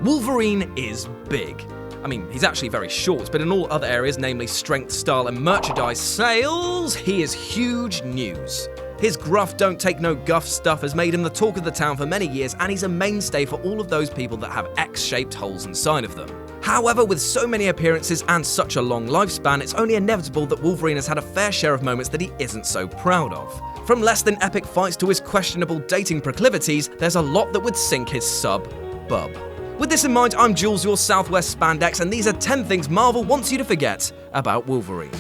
Wolverine is big. I mean, he's actually very short, but in all other areas, namely strength, style, and merchandise sales, he is huge news. His gruff, don't take no guff stuff has made him the talk of the town for many years, and he's a mainstay for all of those people that have X-shaped holes inside of them. However, with so many appearances and such a long lifespan, it's only inevitable that Wolverine has had a fair share of moments that he isn't so proud of. From less than epic fights to his questionable dating proclivities, there's a lot that would sink his bub. With this in mind, I'm Jules, your Southwest Spandex, and these are 10 things Marvel wants you to forget about Wolverine.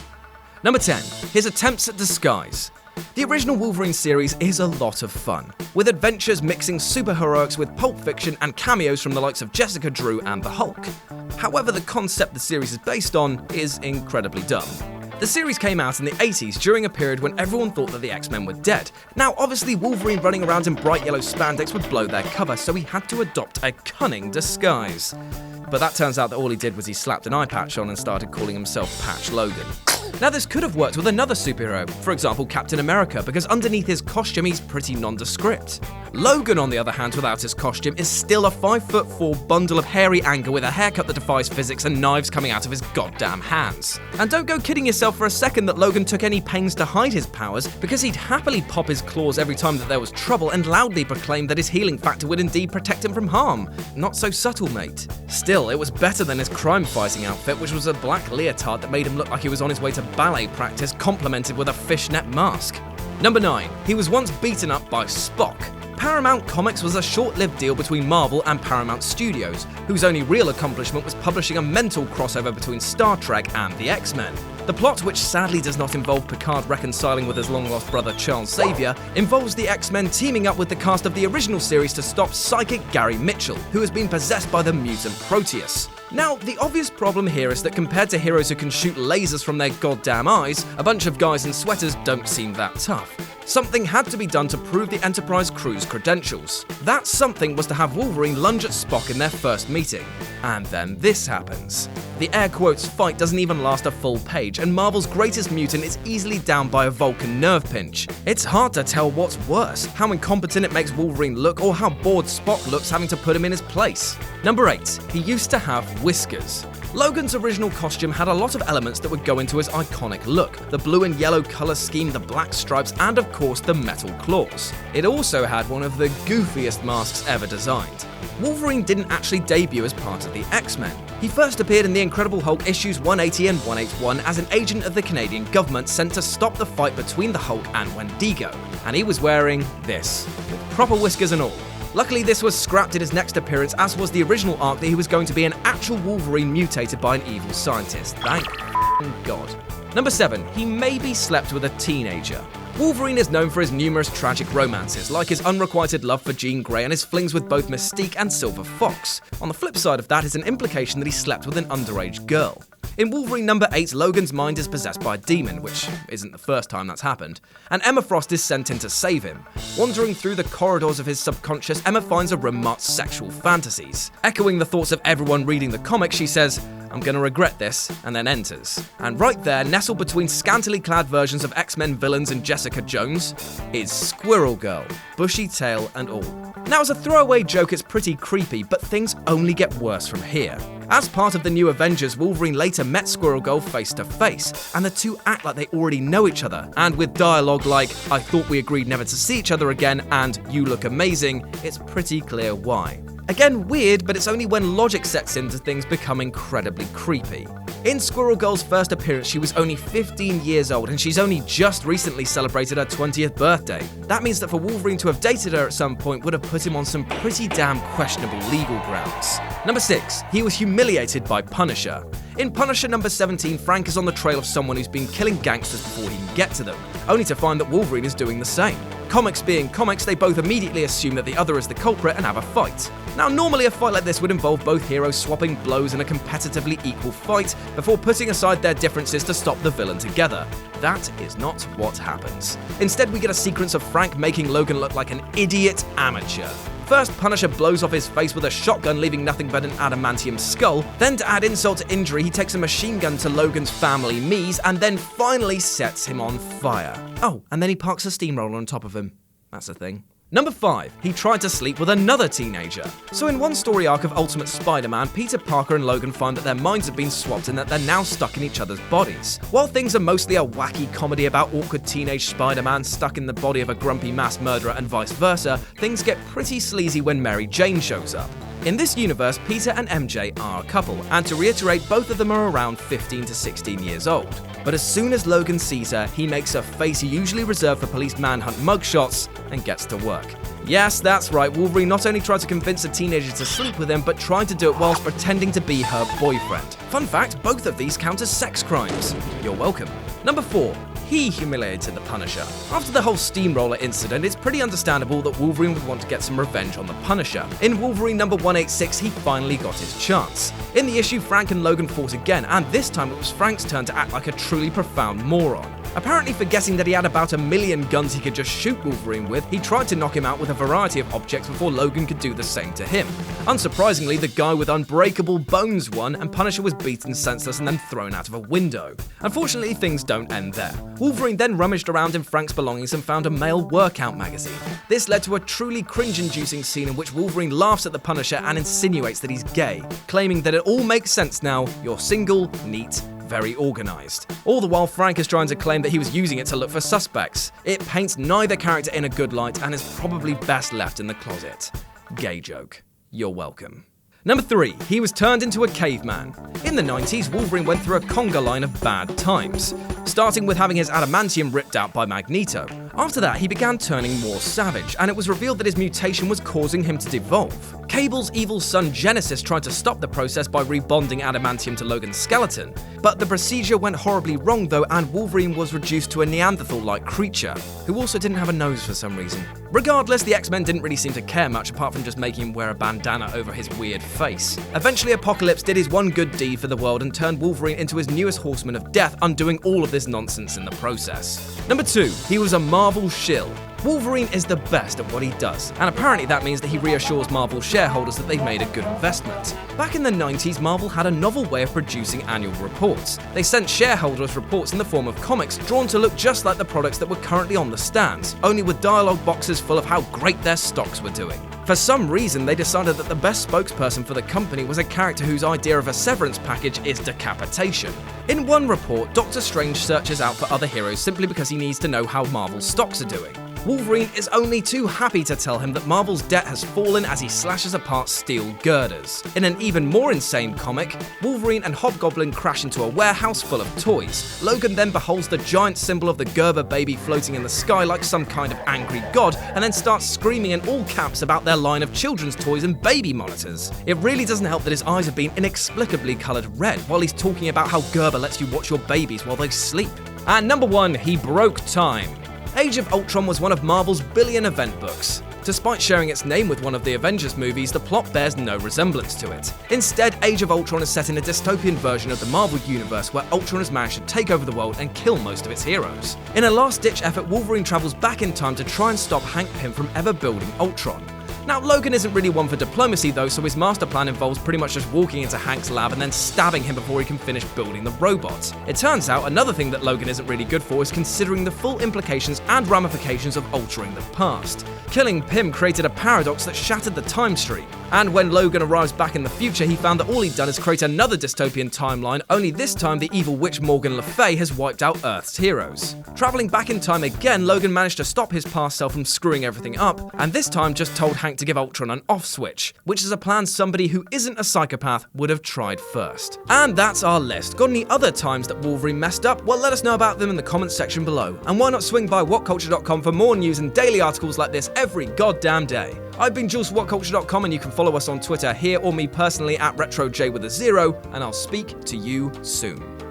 Number 10. His attempts at disguise. The original Wolverine series is a lot of fun, with adventures mixing superheroics with Pulp Fiction and cameos from the likes of Jessica Drew and the Hulk. However, the concept the series is based on is incredibly dumb. The series came out in the 80s during a period when everyone thought that the X-Men were dead. Now, obviously, Wolverine running around in bright yellow spandex would blow their cover, so he had to adopt a cunning disguise. But that turns out that all he did was he slapped an eye patch on and started calling himself Patch Logan. Now, this could have worked with another superhero, for example Captain America, because underneath his costume he's pretty nondescript. Logan, on the other hand, without his costume, is still a 5'4" bundle of hairy anger with a haircut that defies physics and knives coming out of his goddamn hands. And don't go kidding yourself for a second that Logan took any pains to hide his powers, because he'd happily pop his claws every time that there was trouble and loudly proclaim that his healing factor would indeed protect him from harm. Not so subtle, mate. Still, it was better than his crime-fighting outfit, which was a black leotard that made him look like he was on his way to ballet practice, complemented with a fishnet mask. Number 9. He was once beaten up by Spock. Paramount Comics was a short-lived deal between Marvel and Paramount Studios, whose only real accomplishment was publishing a mental crossover between Star Trek and the X-Men. The plot, which sadly does not involve Picard reconciling with his long-lost brother Charles Xavier, involves the X-Men teaming up with the cast of the original series to stop psychic Gary Mitchell, who has been possessed by the mutant Proteus. Now, the obvious problem here is that compared to heroes who can shoot lasers from their goddamn eyes, a bunch of guys in sweaters don't seem that tough. Something had to be done to prove the Enterprise crew's credentials. That something was to have Wolverine lunge at Spock in their first meeting. And then this happens. The air quotes fight doesn't even last a full page, and Marvel's greatest mutant is easily down by a Vulcan nerve pinch. It's hard to tell what's worse, how incompetent it makes Wolverine look, or how bored Spock looks having to put him in his place. Number 8. He used to have whiskers. Logan's original costume had a lot of elements that would go into his iconic look: the blue and yellow colour scheme, the black stripes, and of course the metal claws. It also had one of the goofiest masks ever designed. Wolverine didn't actually debut as part of the X-Men. He first appeared in The Incredible Hulk issues 180 and 181 as an agent of the Canadian government sent to stop the fight between the Hulk and Wendigo. And he was wearing this, with proper whiskers and all. Luckily, this was scrapped in his next appearance, as was the original arc that he was going to be an actual Wolverine mutated by an evil scientist. Thank God. Number 7. He maybe slept with a teenager. Wolverine is known for his numerous tragic romances, like his unrequited love for Jean Grey and his flings with both Mystique and Silver Fox. On the flip side of that is an implication that he slept with an underage girl. In Wolverine number 8, Logan's mind is possessed by a demon, which isn't the first time that's happened, and Emma Frost is sent in to save him. Wandering through the corridors of his subconscious, Emma finds a remote sexual fantasies. Echoing the thoughts of everyone reading the comic, she says, "I'm gonna regret this," and then enters. And right there, nestled between scantily clad versions of X-Men villains and Jessica Jones, is Squirrel Girl, bushy tail and all. Now, as a throwaway joke, it's pretty creepy, but things only get worse from here. As part of the New Avengers, Wolverine later met Squirrel Girl face to face, and the two act like they already know each other, and with dialogue like, "I thought we agreed never to see each other again," and "You look amazing," it's pretty clear why. Again, weird, but it's only when logic sets in do things become incredibly creepy. In Squirrel Girl's first appearance, she was only 15 years old, and she's only just recently celebrated her 20th birthday. That means that for Wolverine to have dated her at some point would have put him on some pretty damn questionable legal grounds. Number 6. He was humiliated by Punisher. In Punisher number 17, Frank is on the trail of someone who's been killing gangsters before he can get to them, only to find that Wolverine is doing the same. Comics being comics, they both immediately assume that the other is the culprit and have a fight. Now, normally a fight like this would involve both heroes swapping blows in a competitively equal fight before putting aside their differences to stop the villain together. That is not what happens. Instead, we get a sequence of Frank making Logan look like an idiot amateur. First, Punisher blows off his face with a shotgun, leaving nothing but an adamantium skull. Then, to add insult to injury, he takes a machine gun to Logan's family Mies, and then finally sets him on fire. Oh, and then he parks a steamroller on top of him. That's a thing. Number 5. He tried to sleep with another teenager. So in one story arc of Ultimate Spider-Man, Peter Parker and Logan find that their minds have been swapped and that they're now stuck in each other's bodies. While things are mostly a wacky comedy about awkward teenage Spider-Man stuck in the body of a grumpy mass murderer and vice versa, things get pretty sleazy when Mary Jane shows up. In this universe, Peter and MJ are a couple, and to reiterate, both of them are around 15 to 16 years old. But as soon as Logan sees her, he makes a face usually reserved for police manhunt mugshots and gets to work. Yes, that's right, Wolverine not only tried to convince a teenager to sleep with him, but tried to do it whilst pretending to be her boyfriend. Fun fact, both of these count as sex crimes. You're welcome. Number 4. He humiliated the Punisher. After the whole steamroller incident, it's pretty understandable that Wolverine would want to get some revenge on the Punisher. In Wolverine number 186, he finally got his chance. In the issue, Frank and Logan fought again, and this time it was Frank's turn to act like a truly profound moron. Apparently forgetting that he had about 1 million guns he could just shoot Wolverine with, he tried to knock him out with a variety of objects before Logan could do the same to him. Unsurprisingly, the guy with unbreakable bones won, and Punisher was beaten senseless and then thrown out of a window. Unfortunately, things don't end there. Wolverine then rummaged around in Frank's belongings and found a male workout magazine. This led to a truly cringe-inducing scene in which Wolverine laughs at the Punisher and insinuates that he's gay, claiming that it all makes sense now, you're single, neat, very organised. All the while Frank is trying to claim that he was using it to look for suspects. It paints neither character in a good light and is probably best left in the closet. Gay joke. You're welcome. Number 3. He was turned into a caveman. In the 90s, Wolverine went through a conga line of bad times, starting with having his adamantium ripped out by Magneto. After that, he began turning more savage, and it was revealed that his mutation was causing him to devolve. Cable's evil son Genesis tried to stop the process by rebonding adamantium to Logan's skeleton, but the procedure went horribly wrong though, and Wolverine was reduced to a Neanderthal-like creature, who also didn't have a nose for some reason. Regardless, the X-Men didn't really seem to care much apart from just making him wear a bandana over his weird face. Eventually, Apocalypse did his one good deed for the world and turned Wolverine into his newest horseman of death, undoing all of this nonsense in the process. Number 2. He was a Marvel shill. Wolverine is the best at what he does, and apparently that means that he reassures Marvel shareholders that they've made a good investment. Back in the 90s, Marvel had a novel way of producing annual reports. They sent shareholders reports in the form of comics drawn to look just like the products that were currently on the stands, only with dialogue boxes full of how great their stocks were doing. For some reason, they decided that the best spokesperson for the company was a character whose idea of a severance package is decapitation. In one report, Doctor Strange searches out for other heroes simply because he needs to know how Marvel's stocks are doing. Wolverine is only too happy to tell him that Marvel's debt has fallen as he slashes apart steel girders. In an even more insane comic, Wolverine and Hobgoblin crash into a warehouse full of toys. Logan then beholds the giant symbol of the Gerber baby floating in the sky like some kind of angry god, and then starts screaming in all caps about their line of children's toys and baby monitors. It really doesn't help that his eyes have been inexplicably coloured red while he's talking about how Gerber lets you watch your babies while they sleep. And number 1, he broke time. Age of Ultron was one of Marvel's billion event books. Despite sharing its name with one of the Avengers movies, the plot bears no resemblance to it. Instead, Age of Ultron is set in a dystopian version of the Marvel universe where Ultron has managed to take over the world and kill most of its heroes. In a last-ditch effort, Wolverine travels back in time to try and stop Hank Pym from ever building Ultron. Now, Logan isn't really one for diplomacy though, so his master plan involves pretty much just walking into Hank's lab and then stabbing him before he can finish building the robot. It turns out another thing that Logan isn't really good for is considering the full implications and ramifications of altering the past. Killing Pym created a paradox that shattered the time stream, and when Logan arrives back in the future, he found that all he'd done is create another dystopian timeline, only this time the evil witch Morgan Le Fay has wiped out Earth's heroes. Traveling back in time again, Logan managed to stop his past self from screwing everything up, and this time just told Hank to give Ultron an off switch, which is a plan somebody who isn't a psychopath would have tried first. And that's our list. Got any other times that Wolverine messed up? Well, let us know about them in the comments section below. And why not swing by whatculture.com for more news and daily articles like this every goddamn day. I've been Jules for whatculture.com, and you can follow us on Twitter here or me personally at RetroJ with a 0, and I'll speak to you soon.